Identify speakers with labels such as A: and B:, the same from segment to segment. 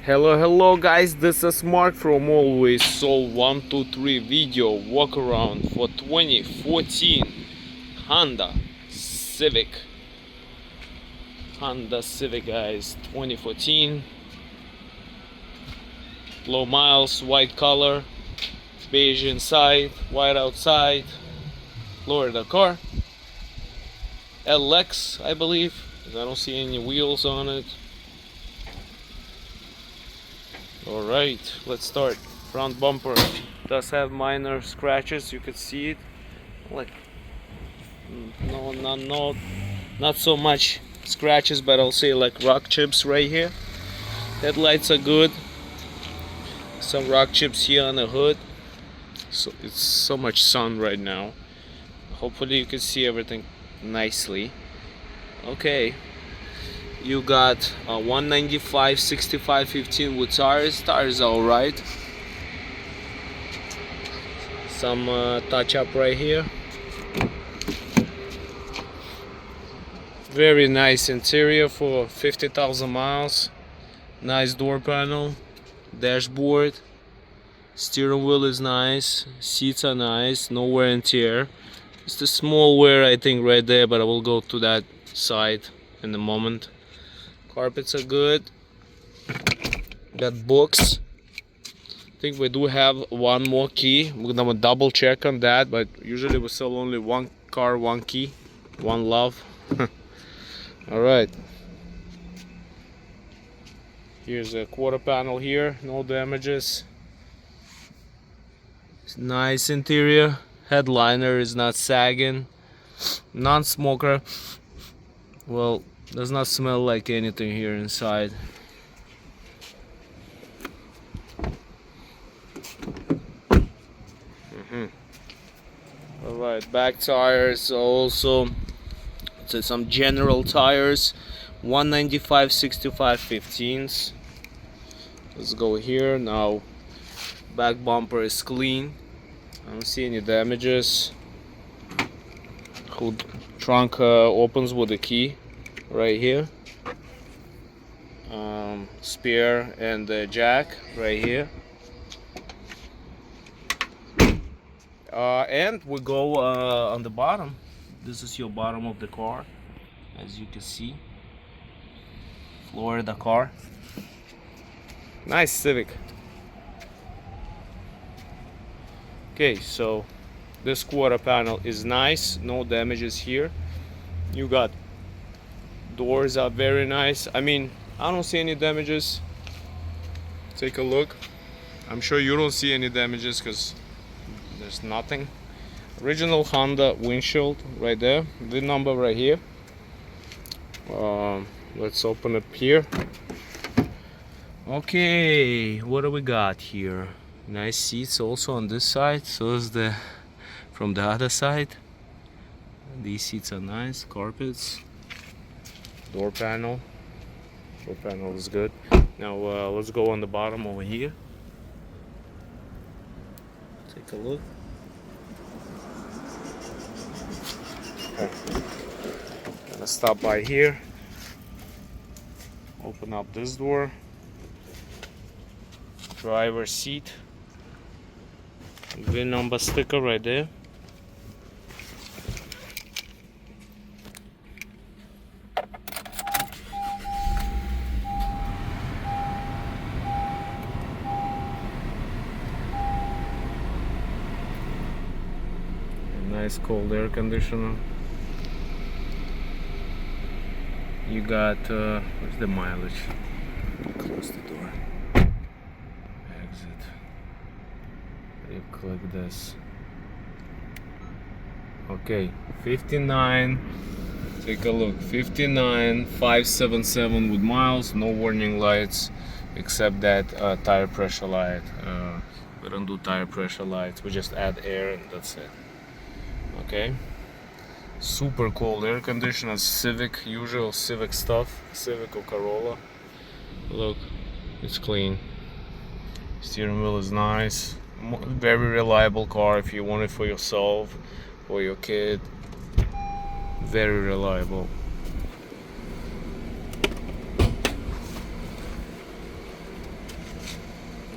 A: Hello guys, this is Mark from Always Soul 123 video walk around for 2014 Honda Civic. Guys, 2014. Low miles, white color, beige inside, white outside. Florida car. LX, I believe. I don't see any wheels on it. Alright, let's start. Front bumper does have minor scratches, you can see it. Like, not so much scratches, but I'll say like rock chips right here. Headlights are good. Some rock chips here on the hood. So it's so much sun right now. Hopefully you can see everything nicely. Okay. You got 195 65 15 with tires. Tires are alright. Some touch up right here. Very nice interior for 50,000 miles. Nice door panel, dashboard, steering wheel is nice, seats are nice, no wear and tear. It's the small wear I think right there, but I will go to that side in a moment. Carpets are good. Got books. I think we do have one more key. We're gonna double check on that, but usually we sell only one car, one key, one love. Alright. Here's a quarter panel here, no damages. Nice interior. Headliner is not sagging. Non-smoker. Well, does not smell like anything here inside. Alright, back tires also. So some general tires. 195 65 15s. Let's go here now. Back bumper is clean. I don't see any damages. Hood trunk opens with a key right here. Spare and jack right here. And we go on the bottom. This is your bottom of the car, as you can see. Florida car. Nice Civic. Okay, so this quarter panel is nice, no damages here. You got doors are very nice. I mean, I don't see any damages. Take a look. I'm sure you don't see any damages because there's nothing. Original Honda windshield right there. The number right here. Let's open up here. Okay, what do we got here? Nice seats also on this side. So is the from the other side. These seats are nice. Carpets. Door panel. Door panel is good. Now let's go on the bottom over here. Take a look. Okay. Gonna stop by here. Open up this door. Driver's seat. VIN number sticker right there. Nice cold air conditioner. You got where's the mileage? Close the door. Exit. You click this. Okay, 59. Take a look. 59,577 with miles. No warning lights, except that tire pressure light. We don't do tire pressure lights. We just add air and that's it. Okay, super cold air conditioner. Civic, usual Civic stuff. Civic or Corolla. Look, it's clean. Steering wheel is nice. Very reliable car if you want it for yourself or your kid. Very reliable.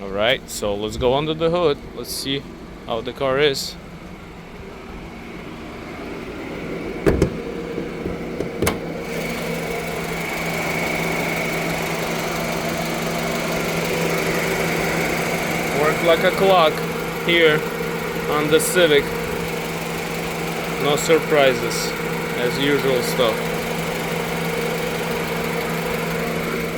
A: Alright, so let's go under the hood. Let's see how the car is. Work like a clock here on the Civic. No surprises, as usual stuff.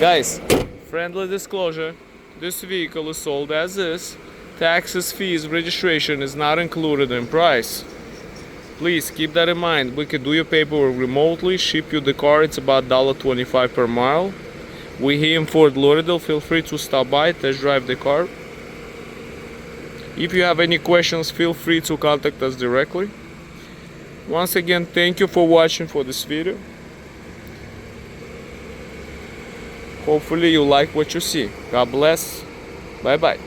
A: Guys, friendly disclosure, this vehicle is sold as is. Taxes, fees, registration is not included in price. Please keep that in mind. We can do your paperwork remotely, ship you the car. It's about $1.25 per mile. We here in Fort Lauderdale. Feel free to stop by, test drive the car. If you have any questions, feel free to contact us directly. Once again, thank you for watching for this video. Hopefully you like what you see. God bless. Bye bye.